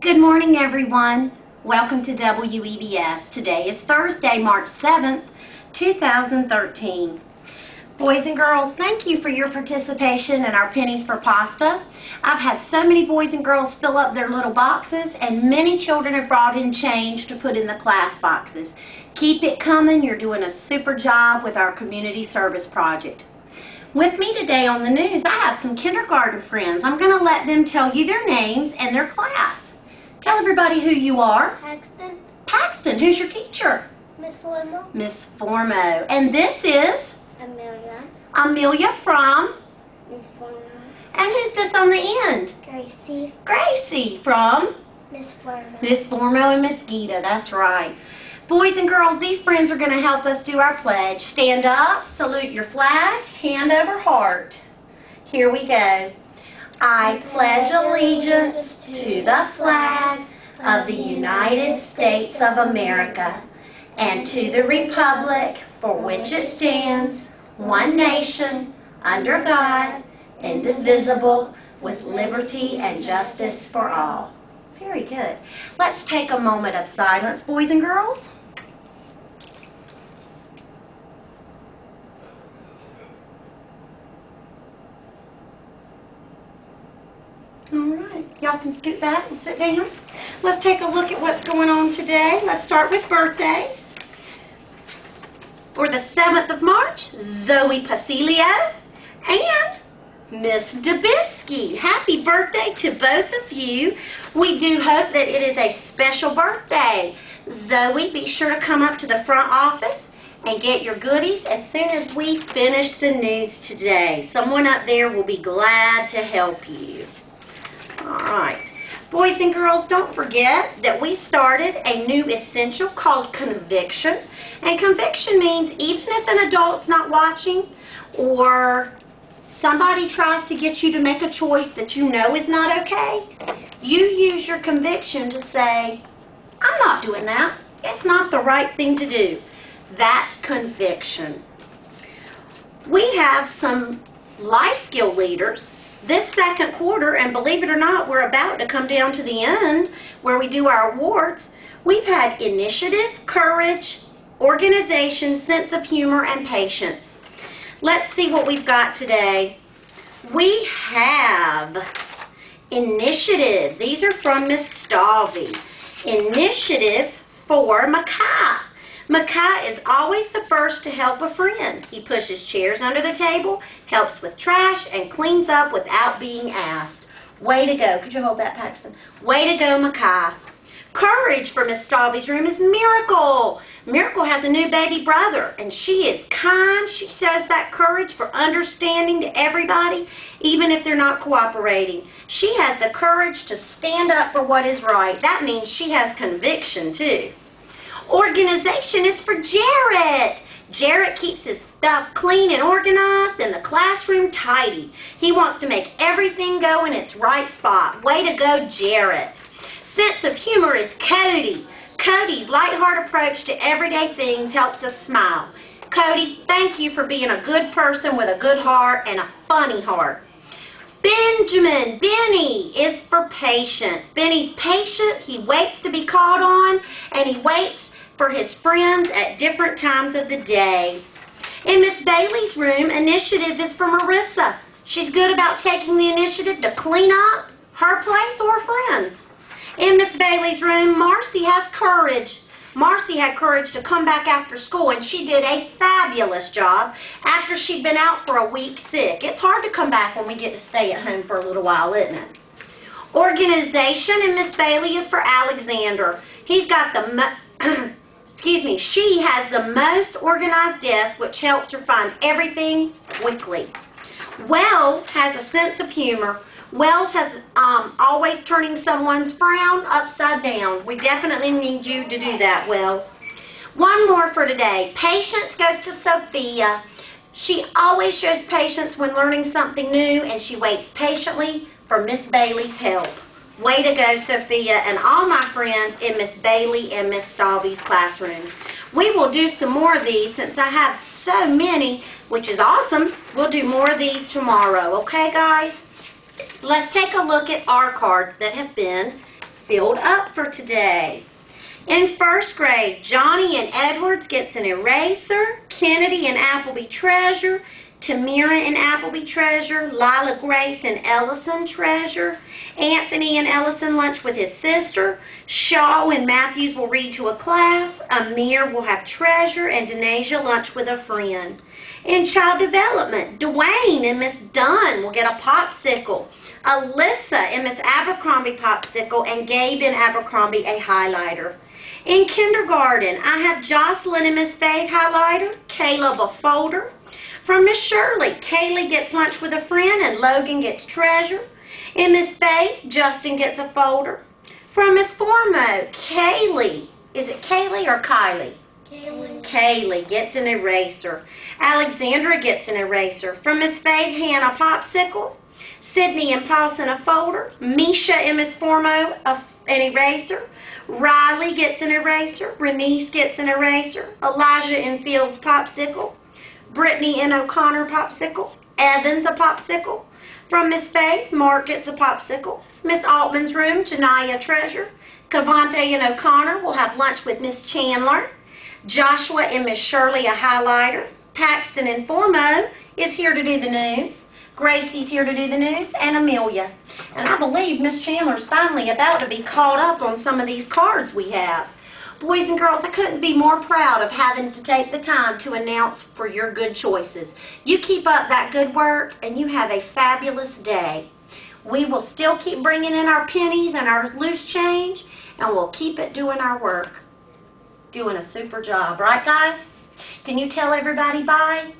Good morning, everyone. Welcome to WEBS. Today is Thursday, March 7th, 2013. Boys and girls, thank you for your participation in our Pennies for Pasta. I've had so many boys and girls fill up their little boxes, and many children have brought in change to put in the class boxes. Keep it coming. You're doing a super job with our community service project. With me today on the news, I have some kindergarten friends. I'm going to let them tell you their names and their class. Tell everybody who you are. Paxton. Paxton, who's your teacher? Miss Formo. Miss Formo. And this is? Amelia. Amelia from? Miss Formo. And who's this on the end? Gracie. Gracie from? Miss Formo. Miss Formo and Miss Gita, that's right. Boys and girls, these friends are going to help us do our pledge. Stand up, salute your flag, hand over heart. Here we go. I pledge allegiance to the flag of the United States of America and to the republic for which it stands, one nation, under God, indivisible, with liberty and justice for all. Very good. Let's take a moment of silence, boys and girls. Alright, y'all can scoot back and sit down. Let's take a look at what's going on today. Let's start with birthdays. For the 7th of March, Zoe Pasilio and Miss Dubisky. Happy birthday to both of you. We do hope that it is a special birthday. Zoe, be sure to come up to the front office and get your goodies as soon as we finish the news today. Someone up there will be glad to help you. Alright. Boys and girls, don't forget that we started a new essential called conviction. And conviction means even if an adult's not watching or somebody tries to get you to make a choice that you know is not okay, you use your conviction to say, I'm not doing that. It's not the right thing to do. That's conviction. We have some life skill leaders this second quarter, and believe it or not, we're about to come down to the end where we do our awards. We've had initiative, courage, organization, sense of humor, and patience. Let's see what we've got today. We have initiative. These are from Miss Stalvey. Initiative for Makai. Makai is always the first to help a friend. He pushes chairs under the table, helps with trash, and cleans up without being asked. Way to go. Could you hold that, Paxton? Way to go, Makai. Courage for Miss Stalvey's room is Miracle. Miracle has a new baby brother, and she is kind. She shows that courage for understanding to everybody, even if they're not cooperating. She has the courage to stand up for what is right. That means she has conviction, too. Organization is for Jarrett. Jarrett keeps his stuff clean and organized and the classroom tidy. He wants to make everything go in its right spot. Way to go, Jarrett. Sense of humor is Cody. Cody's lighthearted approach to everyday things helps us smile. Cody, thank you for being a good person with a good heart and a funny heart. Benny is for patience. Benny's patient. He waits to be called on, and he waits for his friends at different times of the day. In Miss Bailey's room, initiative is for Marissa. She's good about taking the initiative to clean up her place or friends. In Miss Bailey's room, Marcy has courage. Marcy had courage to come back after school, and she did a fabulous job after she'd been out for a week sick. It's hard to come back when we get to stay at home for a little while, isn't it? Organization in Miss Bailey is for Alexander. He's got the she has the most organized desk, which helps her find everything quickly. Wells has a sense of humor. Wells has always turning someone's frown upside down. We definitely need you to do that, Wells. One more for today. Patience goes to Sophia. She always shows patience when learning something new, and she waits patiently for Miss Bailey's help. Way to go, Sophia, and all my friends in Miss Bailey and Miss Stalvey's classroom. We will do some more of these since I have so many, which is awesome. We'll do more of these tomorrow, okay, guys? Let's take a look at our cards that have been filled up for today. In first grade, Johnny and Edwards gets an eraser, Kennedy and Appleby treasure, Tamira and Appleby treasure, Lila Grace and Ellison treasure, Anthony and Ellison lunch with his sister, Shaw and Matthews will read to a class, Amir will have treasure, and Denasia lunch with a friend. In child development, Dwayne and Miss Dunn will get a popsicle, Alyssa and Miss Abercrombie popsicle, and Gabe and Abercrombie a highlighter. In kindergarten, I have Jocelyn and Miss Faith highlighter, Caleb a folder. From Miss Shirley, Kaylee gets lunch with a friend and Logan gets treasure. In Miss Faith, Justin gets a folder. From Miss Formo, Kaylee, is it Kaylee or Kylie? Kaylee gets an eraser. Alexandra gets an eraser. From Miss Faith, Hannah popsicle. Sydney and Paulson a folder. Misha and Miss Formo an eraser. Riley gets an eraser. Renice gets an eraser. Elijah and Fields popsicle. Brittany and O'Connor popsicle. Evans a popsicle. From Miss Faith, Mark gets a popsicle. Miss Altman's room, Janaya treasure. Cavante and O'Connor will have lunch with Miss Chandler. Joshua and Miss Shirley a highlighter. Paxton and Formo is here to do the news. Gracie's here to do the news, and Amelia. And I believe Miss Chandler's finally about to be caught up on some of these cards we have. Boys and girls, I couldn't be more proud of having to take the time to announce for your good choices. You keep up that good work, and you have a fabulous day. We will still keep bringing in our pennies and our loose change, and we'll keep it doing our work. Doing a super job. Right, guys? Can you tell everybody bye?